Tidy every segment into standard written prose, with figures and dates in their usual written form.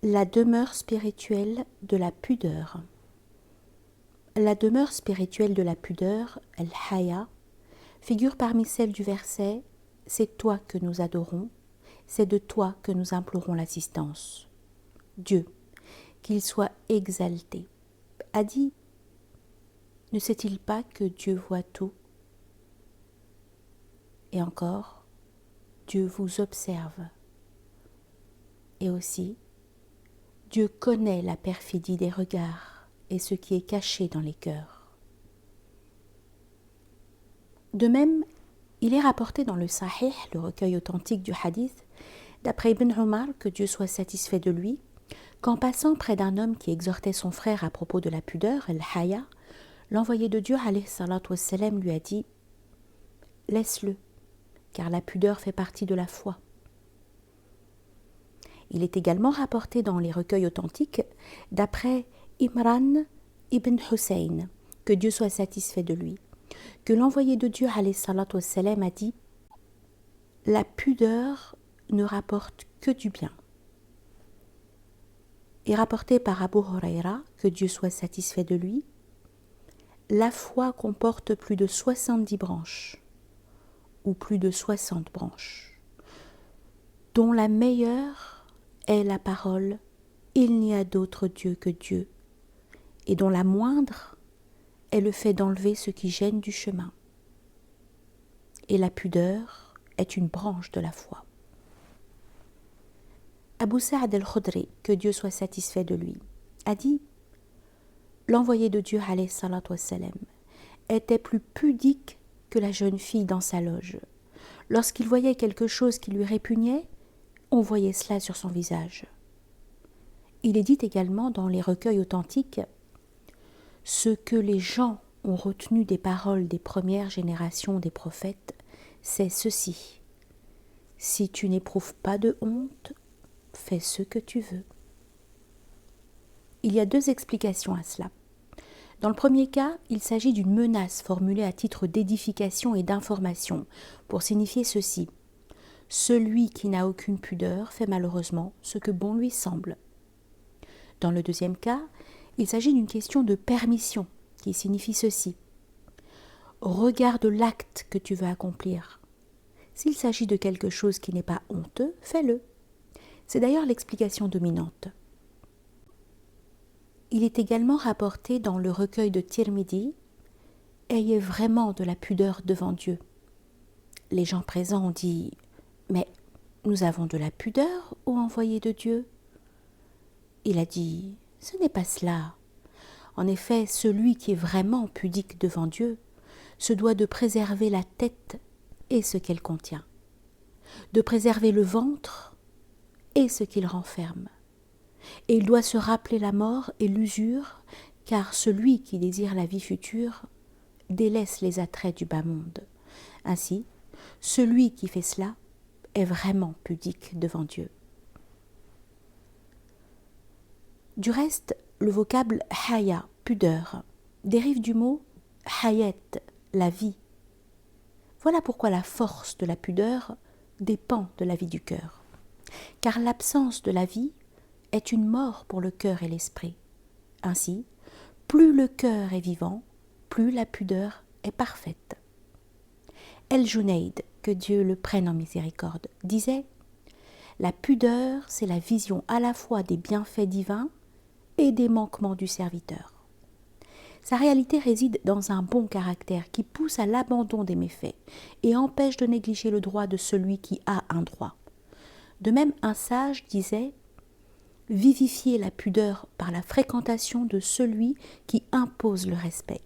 La demeure spirituelle de la pudeur. La demeure spirituelle de la pudeur, al-haya, figure parmi celles du verset « C'est toi que nous adorons, c'est de toi que nous implorons l'assistance ». Dieu, qu'il soit exalté, a dit « Ne sait-il pas que Dieu voit tout ?» Et encore « Dieu vous observe ». Et aussi « Dieu connaît la perfidie des regards et ce qui est caché dans les cœurs ». De même, il est rapporté dans le Sahih, le recueil authentique du hadith, d'après Ibn Omar, que Dieu soit satisfait de lui, qu'en passant près d'un homme qui exhortait son frère à propos de la pudeur, al-haya, l'envoyé de Dieu, alayhi salatu wassalam, lui a dit « Laisse-le, car la pudeur fait partie de la foi ». Il est également rapporté dans les recueils authentiques, d'après Imran ibn Hussein, que Dieu soit satisfait de lui, que l'envoyé de Dieu, alayhi salatu wassalam, a dit « La pudeur ne rapporte que du bien ». Et rapporté par Abu Huraira, que Dieu soit satisfait de lui, la foi comporte plus de 70 branches, ou plus de 60 branches, dont la meilleure est la parole « Il n'y a d'autre Dieu que Dieu », et dont la moindre est le fait d'enlever ce qui gêne du chemin. Et la pudeur est une branche de la foi. Abu Sa'd al-Khudri, que Dieu soit satisfait de lui, a dit « L'envoyé de Dieu, alayhi salatu wassalam, était plus pudique que la jeune fille dans sa loge. Lorsqu'il voyait quelque chose qui lui répugnait, on voyait cela sur son visage. » Il est dit également dans les recueils authentiques « Ce que les gens ont retenu des paroles des premières générations des prophètes, c'est ceci. Si tu n'éprouves pas de honte, fais ce que tu veux. » Il y a deux explications à cela. Dans le premier cas, il s'agit d'une menace formulée à titre d'édification et d'information pour signifier ceci. Celui qui n'a aucune pudeur fait malheureusement ce que bon lui semble. Dans le deuxième cas, il s'agit d'une question de permission qui signifie ceci. Regarde l'acte que tu veux accomplir. S'il s'agit de quelque chose qui n'est pas honteux, fais-le. C'est d'ailleurs l'explication dominante. Il est également rapporté dans le recueil de Tirmidhi « Ayez vraiment de la pudeur devant Dieu ». Les gens présents ont dit « Mais nous avons de la pudeur, ô envoyé de Dieu ?» Il a dit « Ce n'est pas cela. En effet, celui qui est vraiment pudique devant Dieu se doit de préserver la tête et ce qu'elle contient, de préserver le ventre et ce qu'il renferme. Et il doit se rappeler la mort et l'usure, car celui qui désire la vie future délaisse les attraits du bas monde. Ainsi, celui qui fait cela est vraiment pudique devant Dieu. » Du reste, le vocable « haya », pudeur, dérive du mot « hayat », la vie. Voilà pourquoi la force de la pudeur dépend de la vie du cœur. Car l'absence de la vie est une mort pour le cœur et l'esprit. Ainsi, plus le cœur est vivant, plus la pudeur est parfaite. El-Junayd, que Dieu le prenne en miséricorde, disait « La pudeur, c'est la vision à la fois des bienfaits divins et des manquements du serviteur. Sa réalité réside dans un bon caractère qui pousse à l'abandon des méfaits et empêche de négliger le droit de celui qui a un droit. De même, un sage disait « Vivifiez la pudeur par la fréquentation de celui qui impose le respect,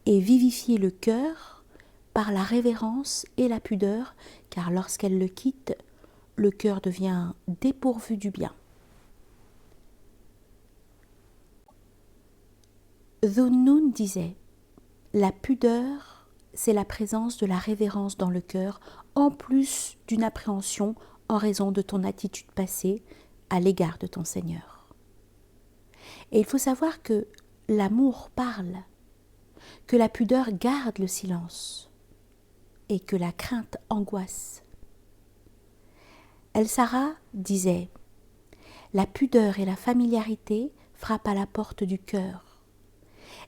et vivifiez le cœur par la révérence et la pudeur, car lorsqu'elle le quitte, le cœur devient dépourvu du bien. » Dhunnun disait « La pudeur, c'est la présence de la révérence dans le cœur, en plus d'une appréhension en raison de ton attitude passée à l'égard de ton Seigneur. » Et il faut savoir que l'amour parle, que la pudeur garde le silence et que la crainte angoisse. El-Sara disait « La pudeur et la familiarité frappent à la porte du cœur.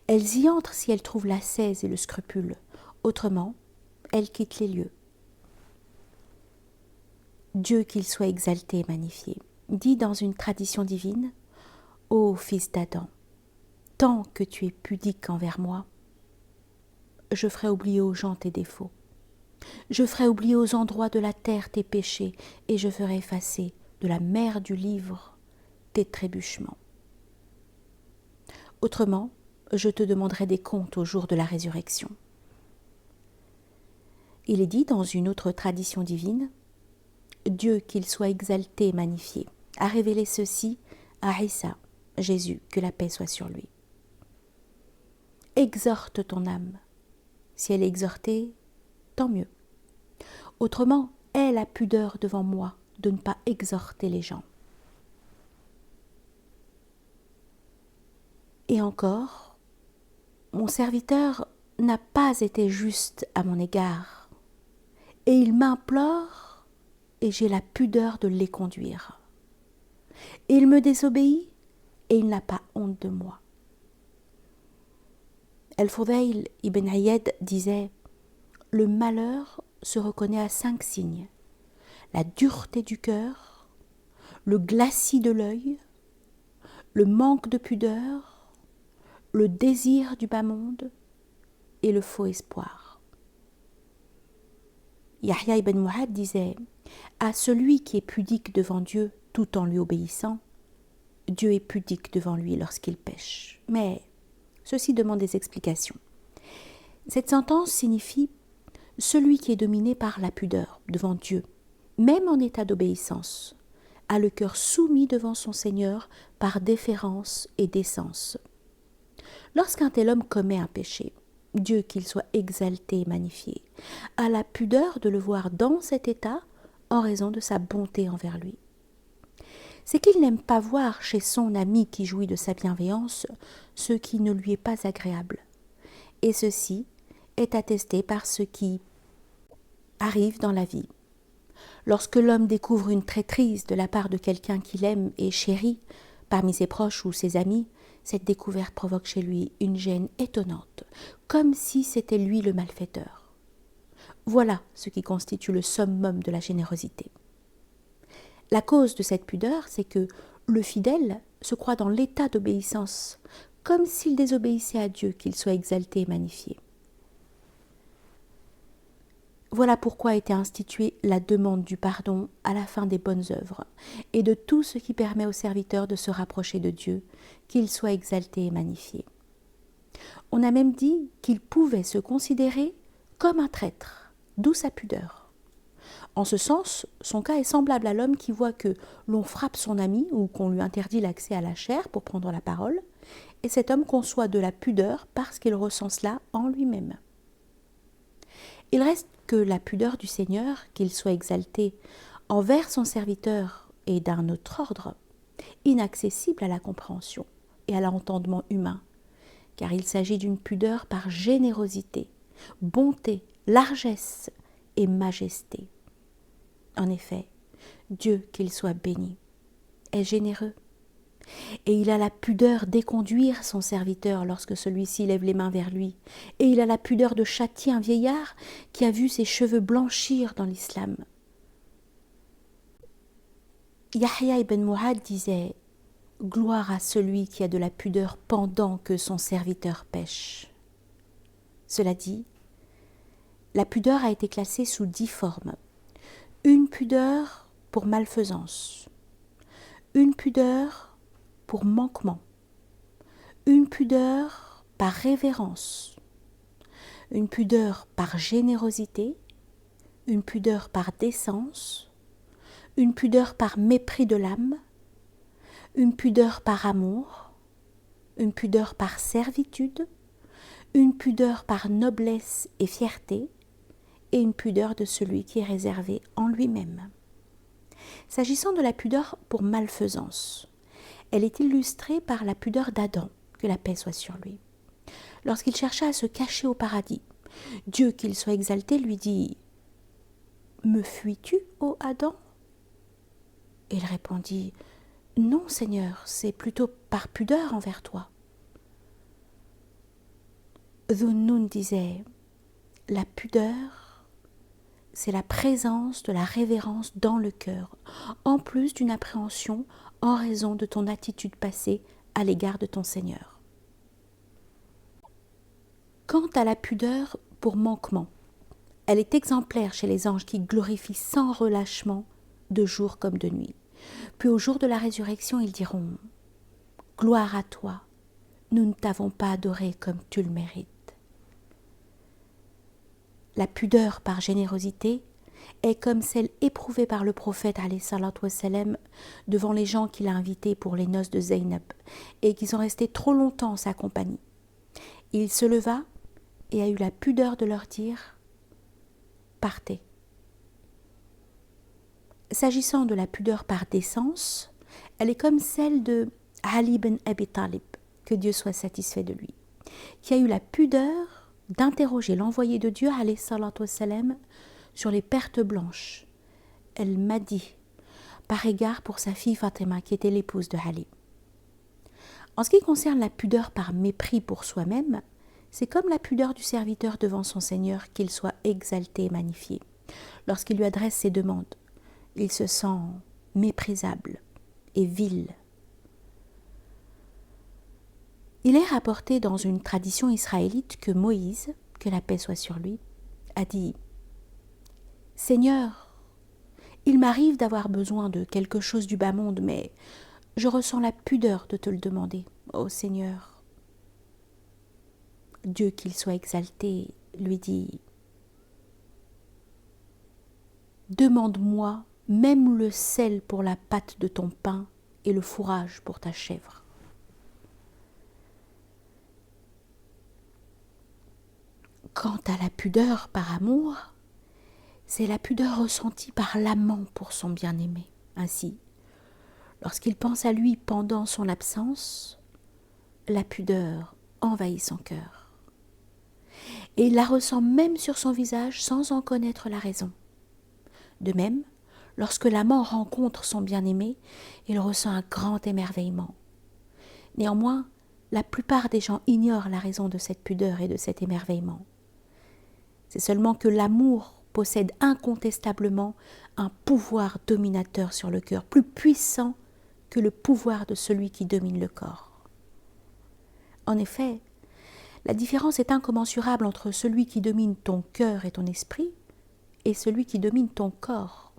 Elles y entrent si elles trouvent l'ascèse et le scrupule. Autrement, elles quittent les lieux. Dieu qu'il soit exalté et magnifié, dit dans une tradition divine, ô fils d'Adam, tant que tu es pudique envers moi, je ferai oublier aux gens tes défauts. Je ferai oublier aux endroits de la terre tes péchés, et je ferai effacer de la mer du livre tes trébuchements. Autrement, je te demanderai des comptes au jour de la résurrection. Il est dit dans une autre tradition divine, Dieu qu'il soit exalté et magnifié, a révélé ceci à Isa, Jésus, que la paix soit sur lui. Exhorte ton âme. Si elle est exhortée, tant mieux. Autrement, aie la pudeur devant moi de ne pas exhorter les gens. Et encore, mon serviteur n'a pas été juste à mon égard, et il m'implore, et j'ai la pudeur de les conduire. Et il me désobéit, et il n'a pas honte de moi. El-Fudayl ibn Ayyad disait « Le malheur se reconnaît à 5 signes, la dureté du cœur, le glacis de l'œil, le manque de pudeur, le désir du bas monde et le faux espoir. » Yahya ibn Mu'adh disait « À celui qui est pudique devant Dieu tout en lui obéissant, Dieu est pudique devant lui lorsqu'il pêche. » Mais ceci demande des explications. Cette sentence signifie « celui qui est dominé par la pudeur devant Dieu, même en état d'obéissance, a le cœur soumis devant son Seigneur par déférence et décence. » Lorsqu'un tel homme commet un péché, Dieu qu'il soit exalté et magnifié, a la pudeur de le voir dans cet état en raison de sa bonté envers lui. C'est qu'il n'aime pas voir chez son ami qui jouit de sa bienveillance ce qui ne lui est pas agréable. Et ceci est attesté par ce qui arrive dans la vie. Lorsque l'homme découvre une traîtrise de la part de quelqu'un qu'il aime et chérit, parmi ses proches ou ses amis, cette découverte provoque chez lui une gêne étonnante, comme si c'était lui le malfaiteur. Voilà ce qui constitue le summum de la générosité. La cause de cette pudeur, c'est que le fidèle se croit dans l'état d'obéissance, comme s'il désobéissait à Dieu, qu'il soit exalté et magnifié. Voilà pourquoi a été instituée la demande du pardon à la fin des bonnes œuvres et de tout ce qui permet au serviteur de se rapprocher de Dieu, qu'il soit exalté et magnifié. On a même dit qu'il pouvait se considérer comme un traître, d'où sa pudeur. En ce sens, son cas est semblable à l'homme qui voit que l'on frappe son ami ou qu'on lui interdit l'accès à la chair pour prendre la parole, et cet homme conçoit de la pudeur parce qu'il ressent cela en lui-même. Il reste que la pudeur du Seigneur, qu'il soit exalté, envers son serviteur est d'un autre ordre, inaccessible à la compréhension et à l'entendement humain, car il s'agit d'une pudeur par générosité, bonté, largesse et majesté. En effet, Dieu, qu'il soit béni, est généreux, et il a la pudeur d'éconduire son serviteur lorsque celui-ci lève les mains vers lui, et il a la pudeur de châtier un vieillard qui a vu ses cheveux blanchir dans l'islam. Yahya ibn Mu'adh disait « Gloire à celui qui a de la pudeur pendant que son serviteur pêche. » Cela dit, la pudeur a été classée sous 10 formes. Une pudeur pour malfaisance, une pudeur pour manquement, une pudeur par révérence, une pudeur par générosité, une pudeur par décence, une pudeur par mépris de l'âme, une pudeur par amour, une pudeur par servitude, une pudeur par noblesse et fierté, et une pudeur de celui qui est réservé en lui-même. S'agissant de la pudeur pour malfaisance, elle est illustrée par la pudeur d'Adam, que la paix soit sur lui. Lorsqu'il chercha à se cacher au paradis, Dieu, qu'il soit exalté, lui dit « Me fuis-tu, ô Adam ?» Et il répondit Non, Seigneur, c'est plutôt par pudeur envers toi. Dhunnun disait, la pudeur, c'est la présence de la révérence dans le cœur, en plus d'une appréhension en raison de ton attitude passée à l'égard de ton Seigneur. Quant à la pudeur pour manquement, elle est exemplaire chez les anges qui glorifient sans relâchement de jour comme de nuit. Puis au jour de la résurrection, ils diront « Gloire à toi, nous ne t'avons pas adoré comme tu le mérites. » La pudeur par générosité est comme celle éprouvée par le prophète alayhi salatu wassalam devant les gens qu'il a invités pour les noces de Zaynab et qui sont restés trop longtemps en sa compagnie. Il se leva et a eu la pudeur de leur dire « Partez ». S'agissant de la pudeur par décence, elle est comme celle de Ali ibn Abi Talib, que Dieu soit satisfait de lui, qui a eu la pudeur d'interroger l'envoyé de Dieu, alayhi salatu wassalam, sur les pertes blanches. Elle m'a dit, par égard pour sa fille Fatima, qui était l'épouse de Ali. En ce qui concerne la pudeur par mépris pour soi-même, c'est comme la pudeur du serviteur devant son Seigneur, qu'il soit exalté et magnifié. Lorsqu'il lui adresse ses demandes, il se sent méprisable et vil. Il est rapporté dans une tradition israélite que Moïse, que la paix soit sur lui, a dit « Seigneur, il m'arrive d'avoir besoin de quelque chose du bas monde, mais je ressens la pudeur de te le demander, ô Seigneur. » Dieu, qu'il soit exalté, lui dit « Demande-moi même le sel pour la pâte de ton pain et le fourrage pour ta chèvre. » Quant à la pudeur par amour, c'est la pudeur ressentie par l'amant pour son bien-aimé. Ainsi, lorsqu'il pense à lui pendant son absence, la pudeur envahit son cœur. Et il la ressent même sur son visage sans en connaître la raison. De même, lorsque l'amant rencontre son bien-aimé, il ressent un grand émerveillement. Néanmoins, la plupart des gens ignorent la raison de cette pudeur et de cet émerveillement. C'est seulement que l'amour possède incontestablement un pouvoir dominateur sur le cœur, plus puissant que le pouvoir de celui qui domine le corps. En effet, la différence est incommensurable entre celui qui domine ton cœur et ton esprit et celui qui domine ton corps.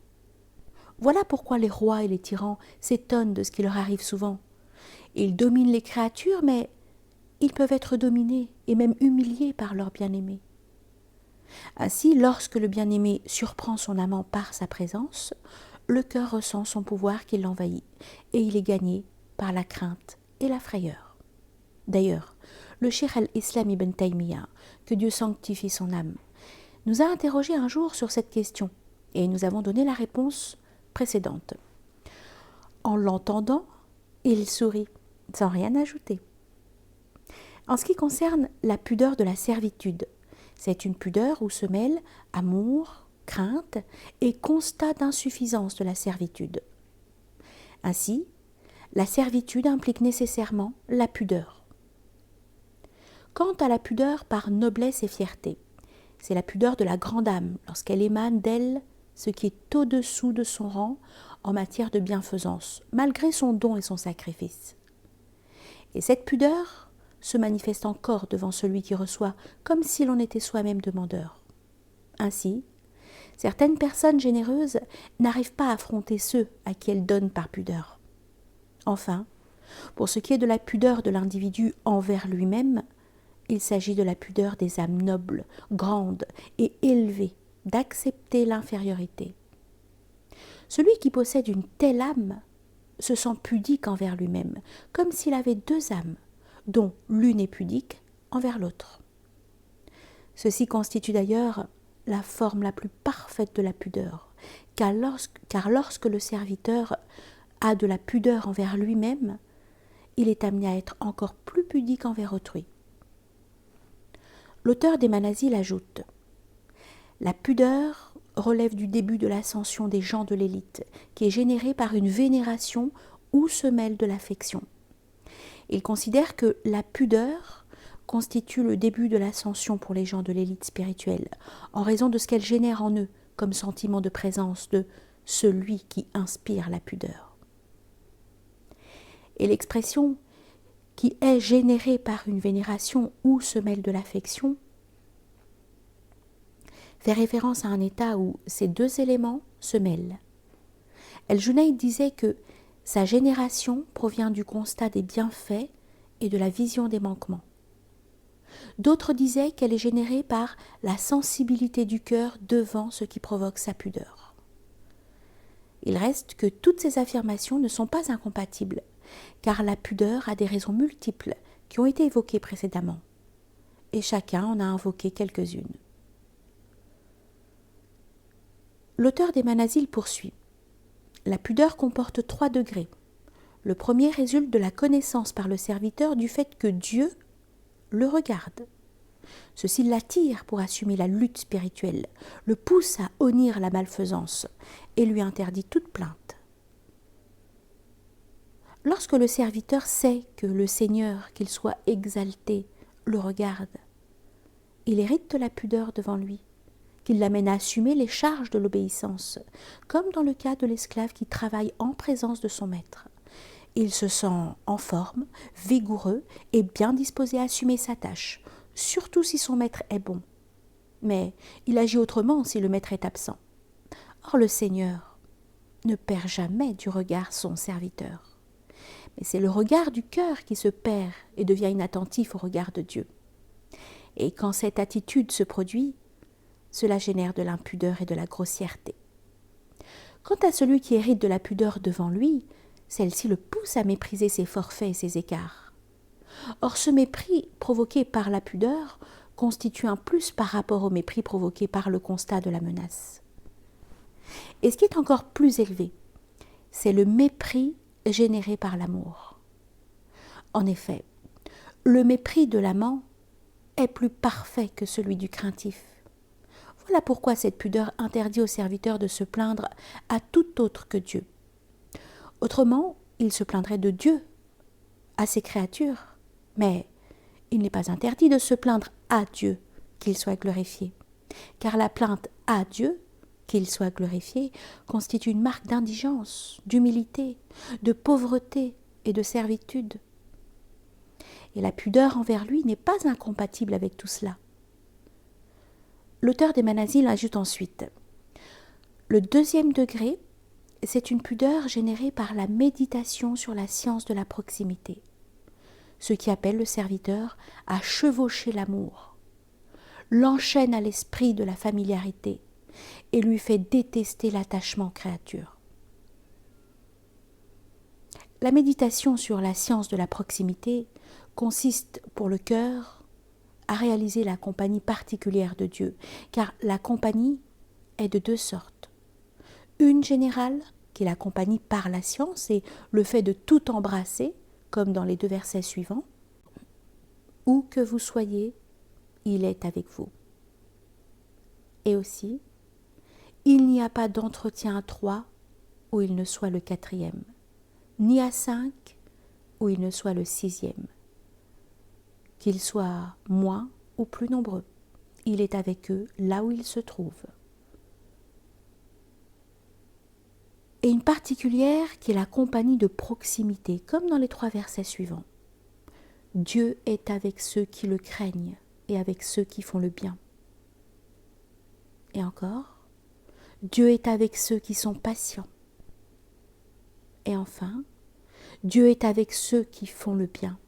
Voilà pourquoi les rois et les tyrans s'étonnent de ce qui leur arrive souvent. Ils dominent les créatures, mais ils peuvent être dominés et même humiliés par leur bien-aimé. Ainsi, lorsque le bien-aimé surprend son amant par sa présence, le cœur ressent son pouvoir qui l'envahit, et il est gagné par la crainte et la frayeur. D'ailleurs, le Cheikh al-Islam ibn Taymiyyah, que Dieu sanctifie son âme, nous a interrogé un jour sur cette question, et nous avons donné la réponse précédente. En l'entendant, il sourit, sans rien ajouter. En ce qui concerne la pudeur de la servitude, c'est une pudeur où se mêlent amour, crainte et constat d'insuffisance de la servitude. Ainsi, la servitude implique nécessairement la pudeur. Quant à la pudeur par noblesse et fierté, c'est la pudeur de la grande âme lorsqu'elle émane d'elle ce qui est au-dessous de son rang en matière de bienfaisance, malgré son don et son sacrifice. Et cette pudeur se manifeste encore devant celui qui reçoit, comme si l'on était soi-même demandeur. Ainsi, certaines personnes généreuses n'arrivent pas à affronter ceux à qui elles donnent par pudeur. Enfin, pour ce qui est de la pudeur de l'individu envers lui-même, il s'agit de la pudeur des âmes nobles, grandes et élevées, d'accepter l'infériorité. Celui qui possède une telle âme se sent pudique envers lui-même, comme s'il avait deux âmes, dont l'une est pudique envers l'autre. Ceci constitue d'ailleurs la forme la plus parfaite de la pudeur, car lorsque le serviteur a de la pudeur envers lui-même, il est amené à être encore plus pudique envers autrui. L'auteur des Manazil ajoute « La pudeur relève du début de l'ascension des gens de l'élite, qui est générée par une vénération ou semelle de l'affection. Il considère que la pudeur constitue le début de l'ascension pour les gens de l'élite spirituelle, en raison de ce qu'elle génère en eux comme sentiment de présence de celui qui inspire la pudeur. Et l'expression qui est générée par une vénération ou semelle de l'affection fait référence à un état où ces deux éléments se mêlent. El-Junayd disait que sa génération provient du constat des bienfaits et de la vision des manquements. D'autres disaient qu'elle est générée par la sensibilité du cœur devant ce qui provoque sa pudeur. Il reste que toutes ces affirmations ne sont pas incompatibles, car la pudeur a des raisons multiples qui ont été évoquées précédemment, et chacun en a invoqué quelques-unes. L'auteur des Manazil poursuit. La pudeur comporte 3 degrés. Le premier résulte de la connaissance par le serviteur du fait que Dieu le regarde. Ceci l'attire pour assumer la lutte spirituelle, le pousse à honnir la malfaisance et lui interdit toute plainte. Lorsque le serviteur sait que le Seigneur, qu'il soit exalté, le regarde, il hérite de la pudeur devant lui, qu'il l'amène à assumer les charges de l'obéissance, comme dans le cas de l'esclave qui travaille en présence de son maître. Il se sent en forme, vigoureux et bien disposé à assumer sa tâche, surtout si son maître est bon. Mais il agit autrement si le maître est absent. Or le Seigneur ne perd jamais du regard son serviteur. Mais c'est le regard du cœur qui se perd et devient inattentif au regard de Dieu. Et quand cette attitude se produit, cela génère de l'impudeur et de la grossièreté. Quant à celui qui hérite de la pudeur devant lui, celle-ci le pousse à mépriser ses forfaits et ses écarts. Or, ce mépris provoqué par la pudeur constitue un plus par rapport au mépris provoqué par le constat de la menace. Et ce qui est encore plus élevé, c'est le mépris généré par l'amour. En effet, le mépris de l'amant est plus parfait que celui du craintif. Voilà pourquoi cette pudeur interdit au serviteur de se plaindre à tout autre que Dieu. Autrement, il se plaindrait de Dieu à ses créatures, mais il n'est pas interdit de se plaindre à Dieu qu'il soit glorifié, car la plainte à Dieu, qu'il soit glorifié, constitue une marque d'indigence, d'humilité, de pauvreté et de servitude. Et la pudeur envers lui n'est pas incompatible avec tout cela. L'auteur des Manazil ajoute ensuite « Le deuxième degré, c'est une pudeur générée par la méditation sur la science de la proximité, ce qui appelle le serviteur à chevaucher l'amour, l'enchaîne à l'esprit de la familiarité et lui fait détester l'attachement créature. La méditation sur la science de la proximité consiste pour le cœur à réaliser la compagnie particulière de Dieu, car la compagnie est de 2 sortes. Une générale, qui est la compagnie par la science et le fait de tout embrasser, comme dans les 2 versets suivants. Où que vous soyez, il est avec vous. Et aussi, il n'y a pas d'entretien à 3 où il ne soit le 4e, ni à 5 où il ne soit le 6e. Qu'ils soient moins ou plus nombreux, il est avec eux là où ils se trouvent. Et une particulière qui est la compagnie de proximité, comme dans les 3 versets suivants. Dieu est avec ceux qui le craignent et avec ceux qui font le bien. Et encore, Dieu est avec ceux qui sont patients. Et enfin, Dieu est avec ceux qui font le bien.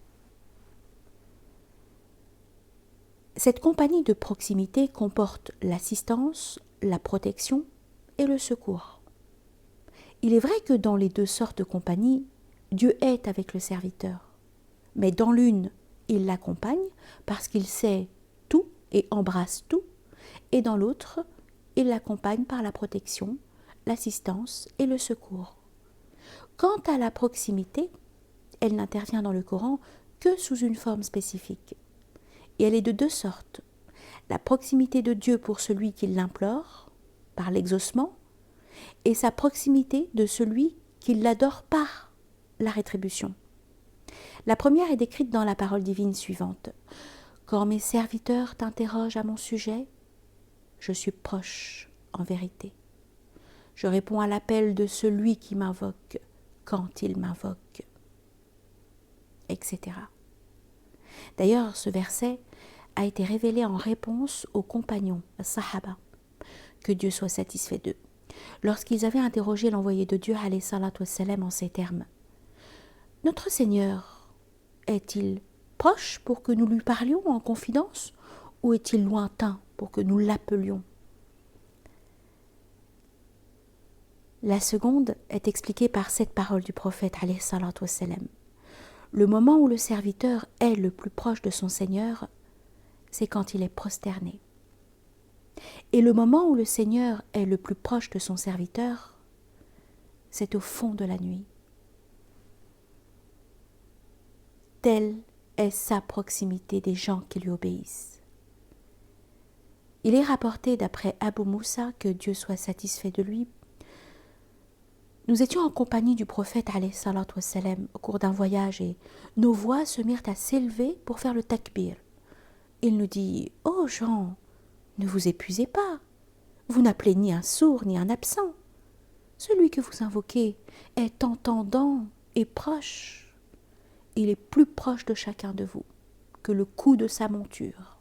Cette compagnie de proximité comporte l'assistance, la protection et le secours. Il est vrai que dans les 2 sortes de compagnie, Dieu est avec le serviteur. Mais dans l'une, il l'accompagne parce qu'il sait tout et embrasse tout, et dans l'autre, il l'accompagne par la protection, l'assistance et le secours. Quant à la proximité, elle n'intervient dans le Coran que sous une forme spécifique. Et elle est de 2 sortes. La proximité de Dieu pour celui qui l'implore, par l'exaucement, et sa proximité de celui qui l'adore par la rétribution. La première est décrite dans la parole divine suivante. « Quand mes serviteurs t'interrogent à mon sujet, je suis proche en vérité. Je réponds à l'appel de celui qui m'invoque quand il m'invoque. » Etc. D'ailleurs, ce verset a été révélé en réponse aux compagnons, Sahaba, que Dieu soit satisfait d'eux, lorsqu'ils avaient interrogé l'envoyé de Dieu, alayhi salatu wassalam, en ces termes. « Notre Seigneur est-il proche pour que nous lui parlions en confidence, ou est-il lointain pour que nous l'appelions ?» La seconde est expliquée par cette parole du prophète, alayhi salatu wassalam. Le moment où le serviteur est le plus proche de son Seigneur, c'est quand il est prosterné. Et le moment où le Seigneur est le plus proche de son serviteur, c'est au fond de la nuit. Telle est sa proximité des gens qui lui obéissent. Il est rapporté d'après Abu Moussa, que Dieu soit satisfait de lui. Nous étions en compagnie du prophète alayhi salatu wassalam au cours d'un voyage et nos voix se mirent à s'élever pour faire le takbir. Il nous dit « Oh gens, ne vous épuisez pas, vous n'appelez ni un sourd ni un absent. Celui que vous invoquez est entendant et proche. Il est plus proche de chacun de vous que le coup de sa monture. »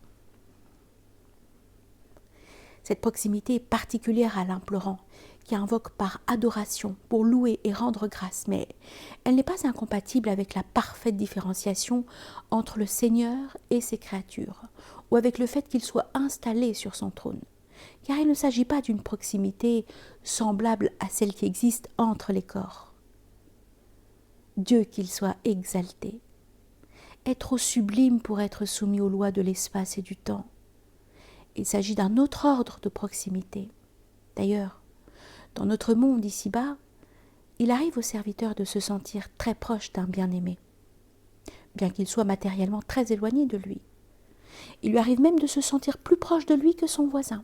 Cette proximité est particulière à l'implorant, qui invoque par adoration pour louer et rendre grâce, mais elle n'est pas incompatible avec la parfaite différenciation entre le Seigneur et ses créatures, ou avec le fait qu'il soit installé sur son trône, car il ne s'agit pas d'une proximité semblable à celle qui existe entre les corps. Dieu qu'il soit exalté est trop sublime pour être soumis aux lois de l'espace et du temps. Il s'agit d'un autre ordre de proximité. D'ailleurs, dans notre monde ici-bas, il arrive aux serviteurs de se sentir très proches d'un bien-aimé, bien qu'il soit matériellement très éloigné de lui. Il lui arrive même de se sentir plus proche de lui que son voisin.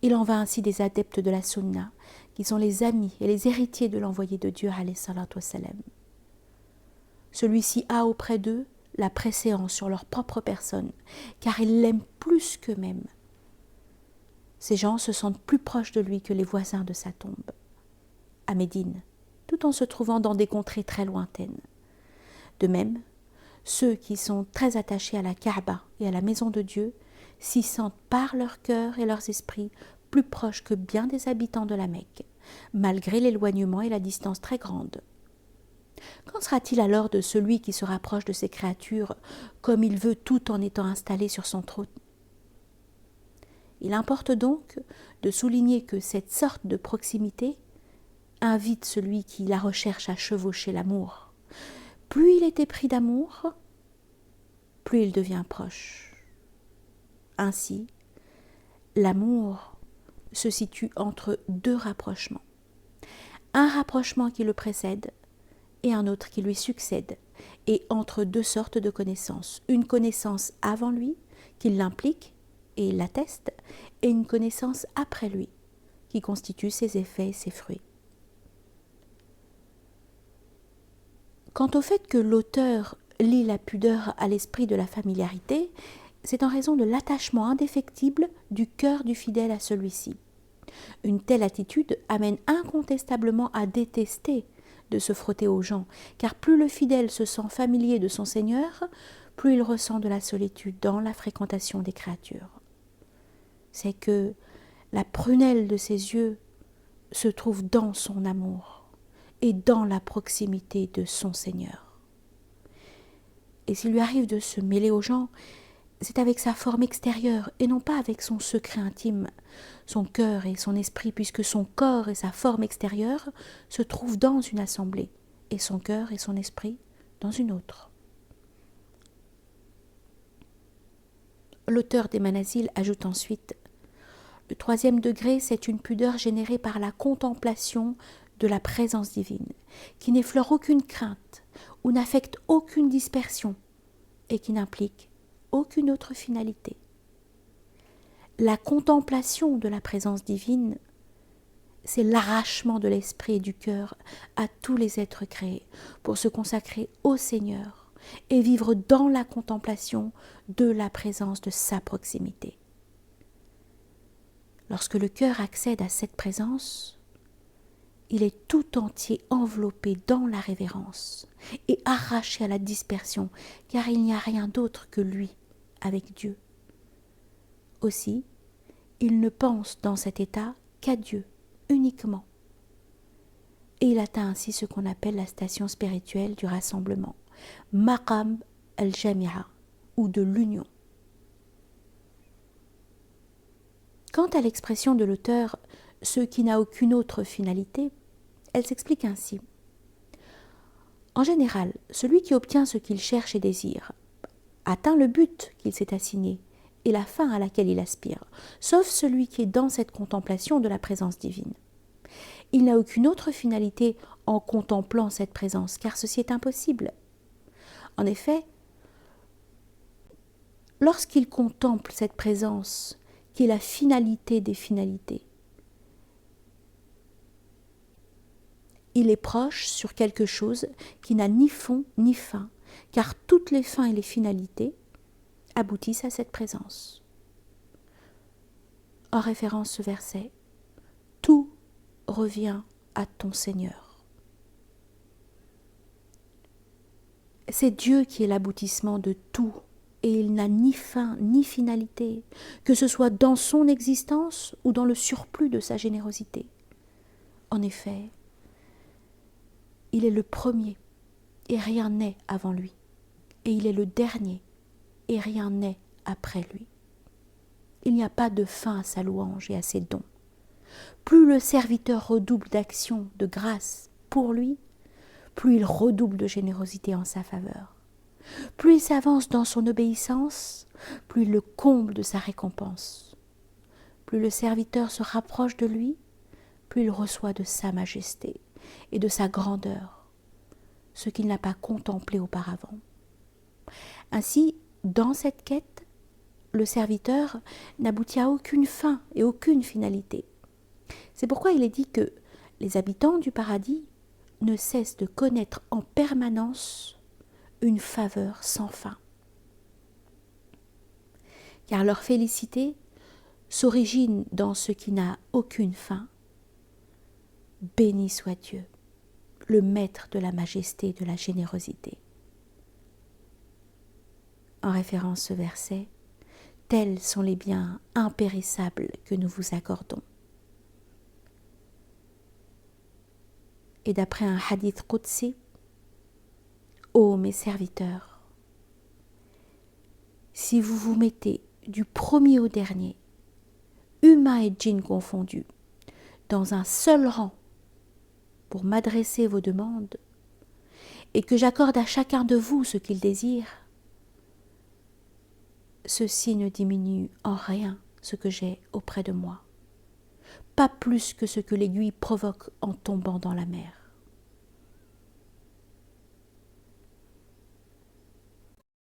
Il en va ainsi des adeptes de la sunna, qui sont les amis et les héritiers de l'envoyé de Dieu, alayhi salatu wassalam. Celui-ci a auprès d'eux la préséance sur leur propre personne, car ils l'aiment plus qu'eux-mêmes. Ces gens se sentent plus proches de lui que les voisins de sa tombe, à Médine, tout en se trouvant dans des contrées très lointaines. De même, ceux qui sont très attachés à la Kaaba et à la maison de Dieu s'y sentent par leur cœur et leurs esprits plus proches que bien des habitants de la Mecque, malgré l'éloignement et la distance très grande. Qu'en sera-t-il alors de celui qui se rapproche de ses créatures comme il veut tout en étant installé sur son trône ? Il importe donc de souligner que cette sorte de proximité invite celui qui la recherche à chevaucher l'amour. Plus il est épris d'amour, plus il devient proche. Ainsi, l'amour se situe entre deux rapprochements. Un rapprochement qui le précède et un autre qui lui succède, et entre deux sortes de connaissances. Une connaissance avant lui, qui l'implique et l'atteste, et une connaissance après lui, qui constitue ses effets et ses fruits. Quant au fait que l'auteur lie la pudeur à l'esprit de la familiarité, c'est en raison de l'attachement indéfectible du cœur du fidèle à celui-ci. Une telle attitude amène incontestablement à détester de se frotter aux gens, car plus le fidèle se sent familier de son Seigneur, plus il ressent de la solitude dans la fréquentation des créatures. C'est que la prunelle de ses yeux se trouve dans son amour et dans la proximité de son Seigneur. Et s'il lui arrive de se mêler aux gens, c'est avec sa forme extérieure et non pas avec son secret intime, son cœur et son esprit, puisque son corps et sa forme extérieure se trouvent dans une assemblée, et son cœur et son esprit dans une autre. L'auteur des Manazil ajoute ensuite « Le troisième degré, c'est une pudeur générée par la contemplation de la présence divine, qui n'effleure aucune crainte ou n'affecte aucune dispersion et qui n'implique aucune autre finalité. La contemplation de la présence divine, c'est l'arrachement de l'esprit et du cœur à tous les êtres créés pour se consacrer au Seigneur et vivre dans la contemplation de la présence de sa proximité. Lorsque le cœur accède à cette présence, il est tout entier enveloppé dans la révérence et arraché à la dispersion, car il n'y a rien d'autre que lui avec Dieu. Aussi, il ne pense dans cet état qu'à Dieu uniquement. Et il atteint ainsi ce qu'on appelle la station spirituelle du rassemblement, Maqam al-Jami'a, ou de l'union. Quant à l'expression de l'auteur « ce qui n'a aucune autre finalité », elle s'explique ainsi. En général, celui qui obtient ce qu'il cherche et désire atteint le but qu'il s'est assigné et la fin à laquelle il aspire, sauf celui qui est dans cette contemplation de la présence divine. Il n'a aucune autre finalité en contemplant cette présence, car ceci est impossible. En effet, lorsqu'il contemple cette présence, qui est la finalité des finalités, il est proche sur quelque chose qui n'a ni fond ni fin, car toutes les fins et les finalités aboutissent à cette présence. En référence ce verset, tout revient à ton Seigneur. C'est Dieu qui est l'aboutissement de tout, et il n'a ni fin ni finalité, que ce soit dans son existence ou dans le surplus de sa générosité. En effet, il est le premier, et rien n'est avant lui, et il est le dernier, et rien n'est après lui. Il n'y a pas de fin à sa louange et à ses dons. Plus le serviteur redouble d'action, de grâce pour lui, plus il redouble de générosité en sa faveur. Plus il s'avance dans son obéissance, plus il le comble de sa récompense. Plus le serviteur se rapproche de lui, plus il reçoit de sa majesté et de sa grandeur, ce qu'il n'a pas contemplé auparavant. Ainsi, dans cette quête, le serviteur n'aboutit à aucune fin et aucune finalité. C'est pourquoi il est dit que les habitants du paradis ne cessent de connaître en permanence une faveur sans fin. Car leur félicité s'origine dans ce qui n'a aucune fin. Béni soit Dieu, le maître de la majesté et de la générosité. En référence ce verset, tels sont les biens impérissables que nous vous accordons. Et d'après un hadith qudsi, ô mes serviteurs, si vous vous mettez du premier au dernier, humains et djinns confondus, dans un seul rang pour m'adresser vos demandes, et que j'accorde à chacun de vous ce qu'il désire, ceci ne diminue en rien ce que j'ai auprès de moi, pas plus que ce que l'aiguille provoque en tombant dans la mer.